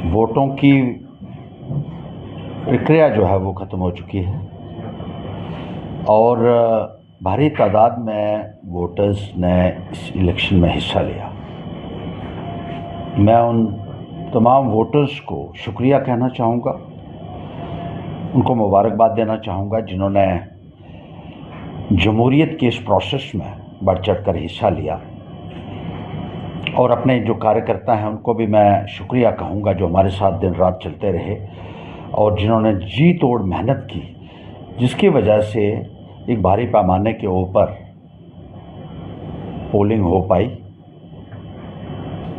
वोटों की प्रक्रिया जो है वो ख़त्म हो चुकी है और भारी तादाद में वोटर्स ने इस इलेक्शन में हिस्सा लिया। मैं उन तमाम वोटर्स को शुक्रिया कहना चाहूँगा, उनको मुबारकबाद देना चाहूँगा जिन्होंने जमहूरियत के इस प्रोसेस में बढ़ चढ़ कर हिस्सा लिया, और अपने जो कार्यकर्ता हैं उनको भी मैं शुक्रिया कहूँगा जो हमारे साथ दिन रात चलते रहे और जिन्होंने जी तोड़ मेहनत की, जिसकी वजह से एक भारी पैमाने के ऊपर पोलिंग हो पाई।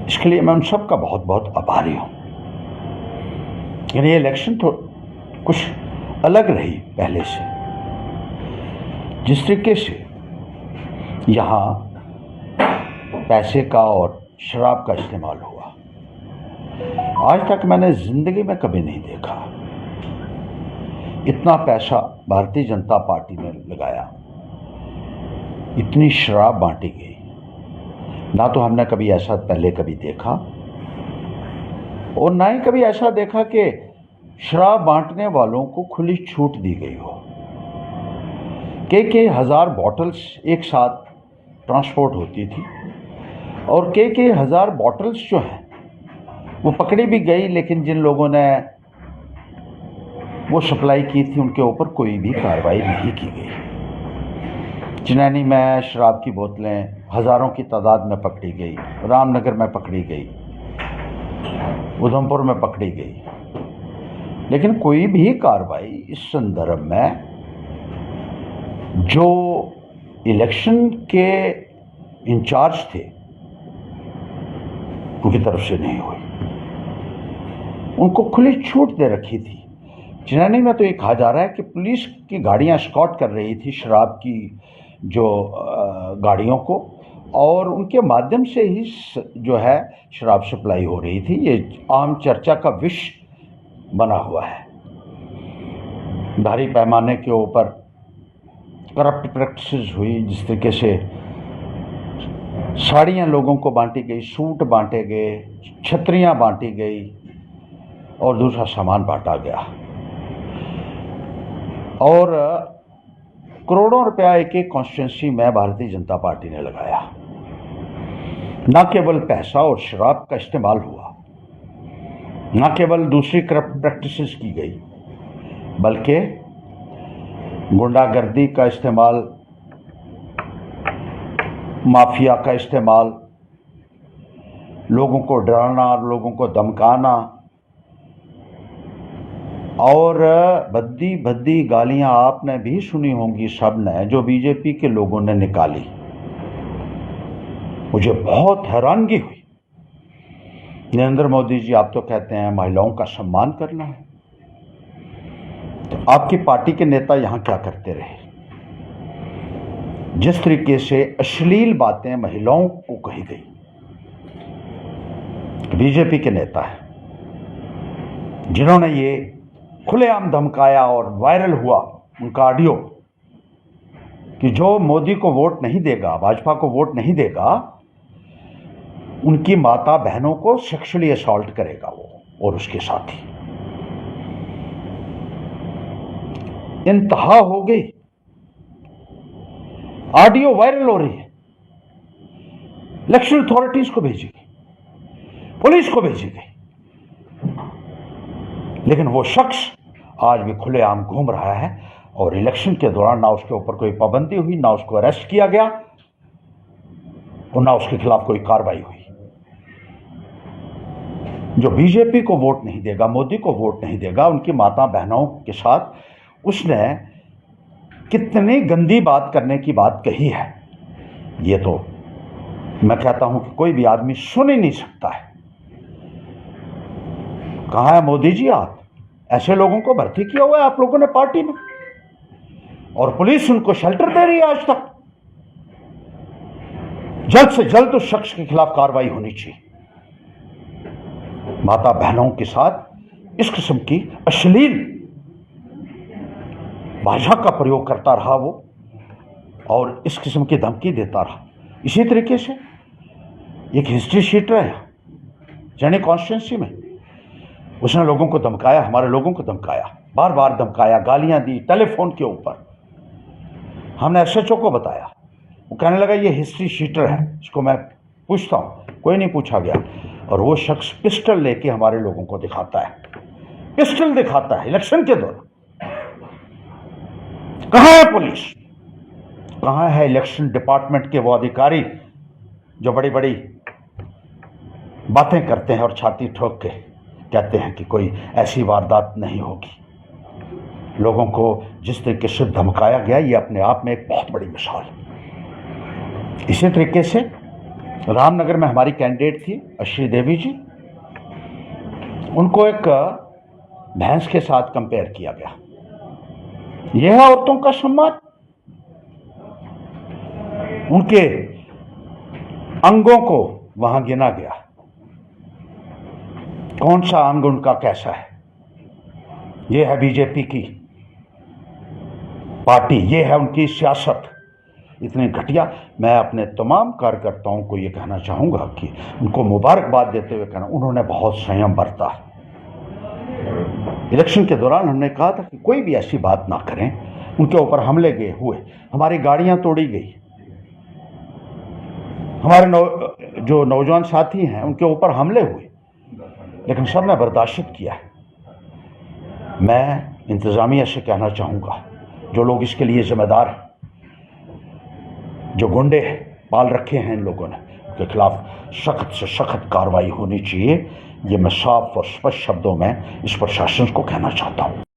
इसके लिए मैं उन सब का बहुत बहुत आभारी हूँ। ये इलेक्शन तो कुछ अलग रही पहले से। जिस तरीके से यहाँ पैसे का और शराब का इस्तेमाल हुआ, आज तक मैंने ज़िंदगी में कभी नहीं देखा। इतना पैसा भारतीय जनता पार्टी ने लगाया, इतनी शराब बांटी गई, ना तो हमने कभी ऐसा पहले कभी देखा और ना ही कभी ऐसा देखा कि शराब बांटने वालों को खुली छूट दी गई हो। कई हज़ार बॉटल्स एक साथ ट्रांसपोर्ट होती थी और कई हज़ार बॉटल्स जो हैं वो पकड़ी भी गई, लेकिन जिन लोगों ने वो सप्लाई की थी उनके ऊपर कोई भी कार्रवाई नहीं की गई। चिनैनी में शराब की बोतलें हज़ारों की तादाद में पकड़ी गई, रामनगर में पकड़ी गई, उधमपुर में पकड़ी गई, लेकिन कोई भी कार्रवाई इस संदर्भ में जो इलेक्शन के इंचार्ज थे उनकी तरफ से नहीं हुई। उनको खुली छूट दे रखी थी। चिनैनी में तो ये कहा जा रहा है कि पुलिस की गाड़ियां स्कॉट कर रही थी शराब की जो गाड़ियों को, और उनके माध्यम से ही जो है शराब सप्लाई हो रही थी। ये आम चर्चा का विषय बना हुआ है। भारी पैमाने के ऊपर करप्ट प्रैक्टिसेस हुई, जिस तरीके से साड़ियाँ लोगों को बांटी गई, सूट बांटे गए, छतरियाँ बांटी गई और दूसरा सामान बांटा गया, और करोड़ों रुपया एक कॉन्स्टिट्यूंसी में भारतीय जनता पार्टी ने लगाया। न केवल पैसा और शराब का इस्तेमाल हुआ, न केवल दूसरी करप्ट प्रैक्टिसेस की गई, बल्कि गुंडागर्दी का इस्तेमाल, माफिया का इस्तेमाल, लोगों को डराना, लोगों को धमकाना और भद्दी भद्दी गालियां आपने भी सुनी होंगी सब ने, जो बीजेपी के लोगों ने निकाली। मुझे बहुत हैरानगी हुई। नरेंद्र मोदी जी, आप तो कहते हैं महिलाओं का सम्मान करना है, तो आपकी पार्टी के नेता यहां क्या करते रहे? जिस तरीके से अश्लील बातें महिलाओं को कही गई, बीजेपी के नेता हैं जिन्होंने ये खुलेआम धमकाया और वायरल हुआ उनका ऑडियो कि जो मोदी को वोट नहीं देगा, भाजपा को वोट नहीं देगा, उनकी माता बहनों को सेक्सुअली असॉल्ट करेगा वो और उसके साथी। इंतहा हो गई। ऑडियो वायरल हो रही है, इलेक्शन अथॉरिटीज को भेजी गई, पुलिस को भेजी गई, लेकिन वो शख्स आज भी खुलेआम घूम रहा है और इलेक्शन के दौरान ना उसके ऊपर कोई पाबंदी हुई, ना उसको अरेस्ट किया गया और ना उसके खिलाफ कोई कार्रवाई हुई। जो बीजेपी को वोट नहीं देगा, मोदी को वोट नहीं देगा, उनकी माता बहनों के साथ उसने कितनी गंदी बात करने की बात कही है, ये तो मैं कहता हूं कि कोई भी आदमी सुन ही नहीं सकता है। कहां है मोदी जी? आप ऐसे लोगों को भर्ती किया हुआ है आप लोगों ने पार्टी में, और पुलिस उनको शेल्टर दे रही है आज तक। जल्द से जल्द उस शख्स के खिलाफ कार्रवाई होनी चाहिए। माता बहनों के साथ इस किस्म की अश्लील भाषा का प्रयोग करता रहा वो, और इस किस्म की धमकी देता रहा। इसी तरीके से एक हिस्ट्री शीट रहा है यानी कॉन्स्टिट्यूंसी में उसने लोगों को धमकाया, हमारे लोगों को धमकाया, बार बार धमकाया, गालियां दी टेलीफोन के ऊपर। हमने एसएचओ को बताया, वो कहने लगा ये हिस्ट्री शीटर है, इसको मैं पूछता हूँ। कोई नहीं पूछा गया। और वो शख्स पिस्टल लेके हमारे लोगों को दिखाता है, पिस्टल दिखाता है इलेक्शन के दौरान। कहाँ है पुलिस, कहाँ है इलेक्शन डिपार्टमेंट के वो अधिकारी जो बड़ी बड़ी बातें करते हैं और छाती ठोक के कहते हैं कि कोई ऐसी वारदात नहीं होगी। लोगों को जिस तरीके से धमकाया गया, ये अपने आप में एक बहुत बड़ी मिसाल है। इसी तरीके से रामनगर में हमारी कैंडिडेट थी अश्री देवी जी, उनको एक भैंस के साथ कंपेयर किया गया। यह है औरतों का सम्मान। उनके अंगों को वहां गिना गया, कौन सा अंग उनका कैसा है। यह है बीजेपी की पार्टी, यह है उनकी सियासत, इतनी घटिया। मैं अपने तमाम कार्यकर्ताओं को यह कहना चाहूंगा कि उनको मुबारकबाद देते हुए कहना, उन्होंने बहुत संयम बरता। इलेक्शन के दौरान हमने कहा था कि कोई भी ऐसी बात ना करें। उनके ऊपर हमले हुए, हमारी गाड़ियां तोड़ी गई, हमारे जो नौजवान साथी हैं उनके ऊपर हमले हुए, लेकिन सब ने बर्दाश्त किया है। मैं इंतजामिया से कहना चाहूँगा, जो लोग इसके लिए जिम्मेदार हैं, जो गुंडे पाल रखे हैं इन लोगों ने, उनके खिलाफ सख्त से सख्त कार्रवाई होनी चाहिए। ये मैं साफ और स्पष्ट शब्दों में इस प्रशासन को कहना चाहता हूँ।